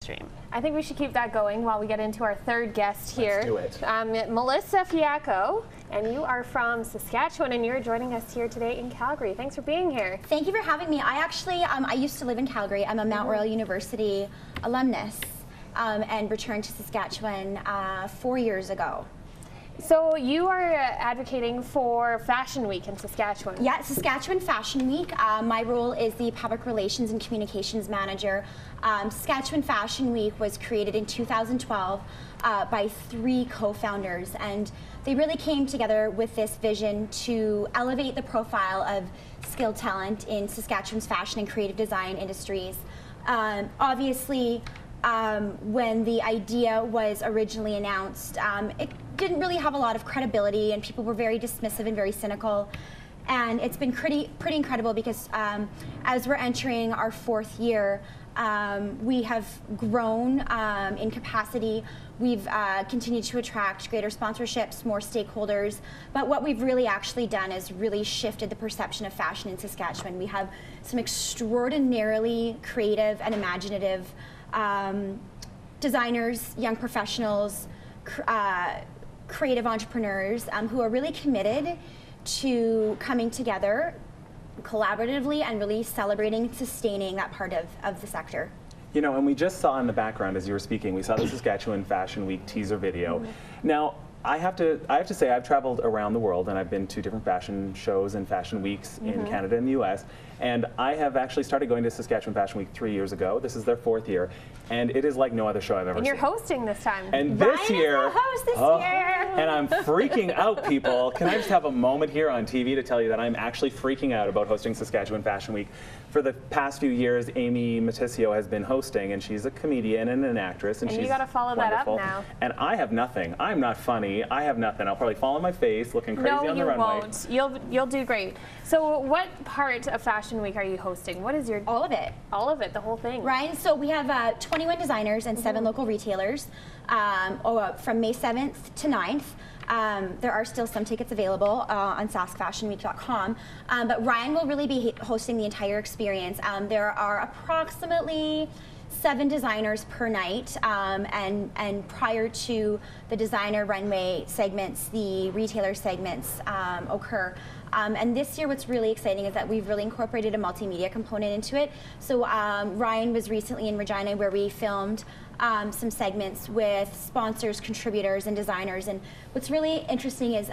mainstream. I think we should keep that going while we get into our third guest here. Let's do it. Melissa Fiaco, and you are from Saskatchewan, and you're joining us here today in Calgary. Thanks for being here. Thank you for having me. I actually, I used to live in Calgary. I'm a Mount Royal University alumnus and returned to Saskatchewan 4 years ago. So you are advocating for Fashion Week in Saskatchewan. Yeah, Saskatchewan Fashion Week. My role is the Public Relations and Communications Manager. Saskatchewan Fashion Week was created in 2012 by 3 co-founders, and they really came together with this vision to elevate the profile of skilled talent in Saskatchewan's fashion and creative design industries. Obviously, when the idea was originally announced, it didn't really have a lot of credibility, and people were very dismissive and very cynical. And it's been pretty incredible because as we're entering our 4th year, we have grown in capacity. We've continued to attract greater sponsorships, more stakeholders. But what we've really actually done is really shifted the perception of fashion in Saskatchewan. We have some extraordinarily creative and imaginative designers, young professionals, creative entrepreneurs who are really committed to coming together collaboratively and really celebrating and sustaining that part of the sector. You know, and we just saw in the background as you were speaking, we saw the Saskatchewan Fashion Week teaser video. Now, I have to say I've traveled around the world, and I've been to different fashion shows and fashion weeks in Canada and the US, and I have actually started going to Saskatchewan Fashion Week 3 years ago. This is their 4th year, and it is like no other show I've ever seen. And you're hosting this time. And this year, Ryan is the host this year. And I'm freaking out, people. Can I just have a moment here on TV to tell you that I'm actually freaking out about hosting Saskatchewan Fashion Week. For the past few years, Amy Maticio has been hosting, and she's a comedian and an actress, and she's you got to follow wonderful. that up now. And I have nothing. I'm not funny. I have nothing. I'll probably fall on my face, looking crazy on the runway. No, you won't. You'll do great. So, what part of Fashion Week are you hosting? What is your all of it? All of it, the whole thing. Ryan, so we have 21 designers and 7 local retailers from May 7th to 9th. There are still some tickets available on saskfashionweek.com, but Ryan will really be hosting the entire experience. There are approximately 7 designers per night, and prior to the designer runway segments, the retailer segments occur. And this year what's really exciting is that we've really incorporated a multimedia component into it. So Ryan was recently in Regina where we filmed some segments with sponsors, contributors, and designers. And what's really interesting is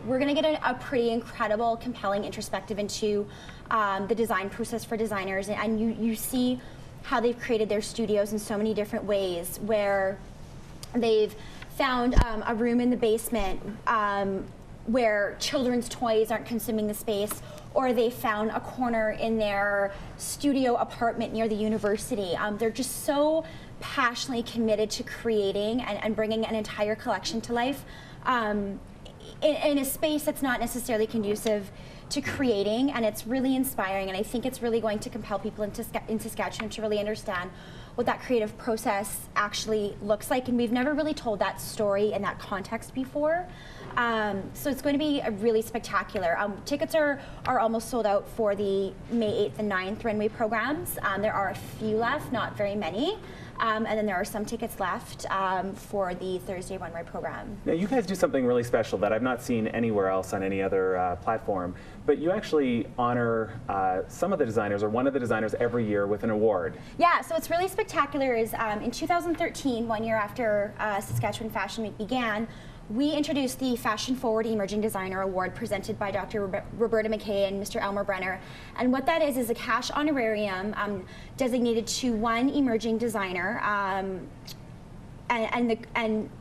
we're going to get a pretty incredible, compelling introspective into the design process for designers. And you see how they've created their studios in so many different ways, where they've found a room in the basement where children's toys aren't consuming the space, or they found a corner in their studio apartment near the university. They're just so passionately committed to creating and bringing an entire collection to life in a space that's not necessarily conducive to creating, and it's really inspiring, and I think it's really going to compel people in Saskatchewan to really understand what that creative process actually looks like, and we've never really told that story in that context before. So it's going to be a really spectacular. Tickets are almost sold out for the May 8th and 9th runway programs. There are a few left, not very many. And then there are some tickets left for the Thursday runway program. Now, you guys do something really special that I've not seen anywhere else on any other platform, but you actually honor some of the designers, or one of the designers, every year with an award. Yeah, so what's really spectacular is in 2013, 1 year after Saskatchewan Fashion Week began, we introduced the Fashion Forward Emerging Designer Award presented by Dr. Roberta McKay and Mr. Elmer Brenner. And what that is a cash honorarium designated to one emerging designer. And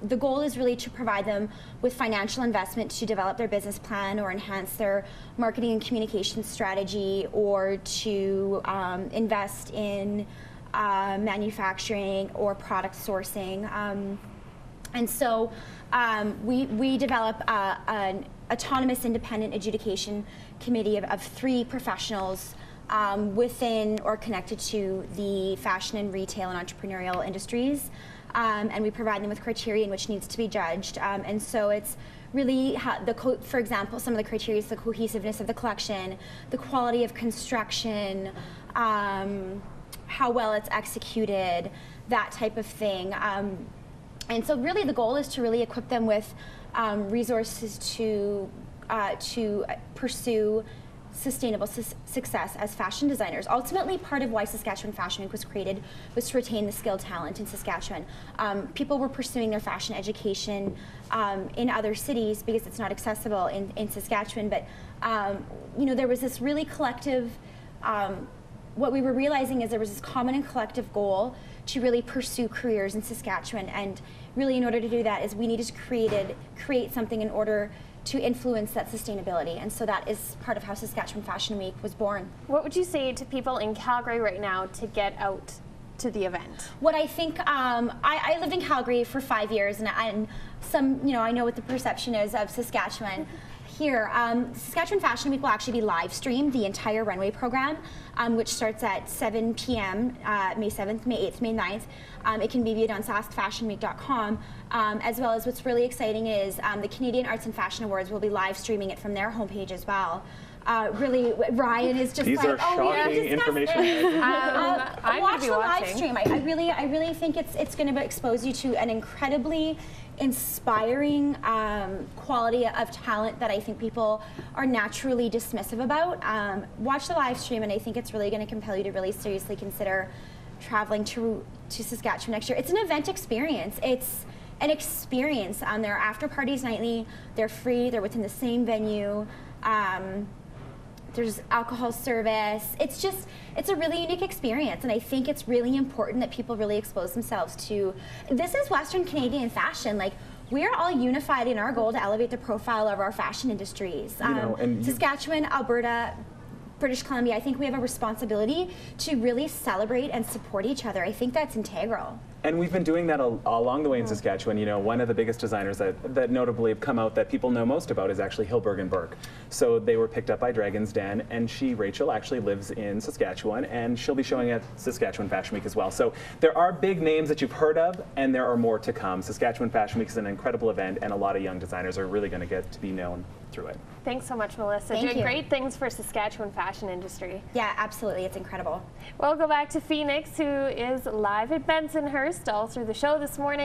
the goal is really to provide them with financial investment to develop their business plan or enhance their marketing and communication strategy, or to invest in manufacturing or product sourcing. And so we develop an autonomous independent adjudication committee of 3 professionals within or connected to the fashion and retail and entrepreneurial industries. And we provide them with criteria in which needs to be judged. And so it's really, for example, some of the criteria is the cohesiveness of the collection, the quality of construction, how well it's executed, that type of thing. And so really the goal is to really equip them with resources to pursue sustainable success as fashion designers. Ultimately, part of why Saskatchewan Fashion Week was created was to retain the skilled talent in Saskatchewan. People were pursuing their fashion education in other cities because it's not accessible in Saskatchewan, but you know, there was this really collective, what we were realizing is there was this common and collective goal to really pursue careers in Saskatchewan, and really in order to do that is we needed to create something in order to influence that sustainability, and so that is part of how Saskatchewan Fashion Week was born. What would you say to people in Calgary right now to get out to the event? What I think, I lived in Calgary for 5 years, and some, you know, I know what the perception is of Saskatchewan. Here, Saskatchewan Fashion Week will actually be live streamed, the entire runway program, which starts at 7 p.m. May 7th, May 8th, May 9th. It can be viewed on saskfashionweek.com, as well as what's really exciting is the Canadian Arts and Fashion Awards will be live streaming it from their homepage as well. Really, Ryan is just These like, are shocking information. I'm watch be the watching. live stream. I really think it's going to expose you to an incredibly inspiring quality of talent that I think people are naturally dismissive about. Watch the live stream, and I think it's really going to compel you to really seriously consider traveling to Saskatchewan next year. It's an event experience. It's an experience. There are after parties nightly. They're free. They're within the same venue. There's alcohol service. It's a really unique experience, and I think it's really important that people really expose themselves to, this is Western Canadian fashion. Like, we are all unified in our goal to elevate the profile of our fashion industries. Saskatchewan, Alberta, British Columbia, I think we have a responsibility to really celebrate and support each other. I think that's integral. And we've been doing that along the way in Saskatchewan. You know, one of the biggest designers that notably have come out that people know most about is actually Hilberg & Burke. So they were picked up by Dragon's Den, and Rachel, actually lives in Saskatchewan, and she'll be showing at Saskatchewan Fashion Week as well. So there are big names that you've heard of, and there are more to come. Saskatchewan Fashion Week is an incredible event, and a lot of young designers are really going to get to be known through it. Thanks so much, Melissa. Thank Doing you. great things for Saskatchewan fashion industry. Yeah, absolutely. It's incredible. We'll go back to Phoenix, who is live at Bensonhurst all through the show this morning.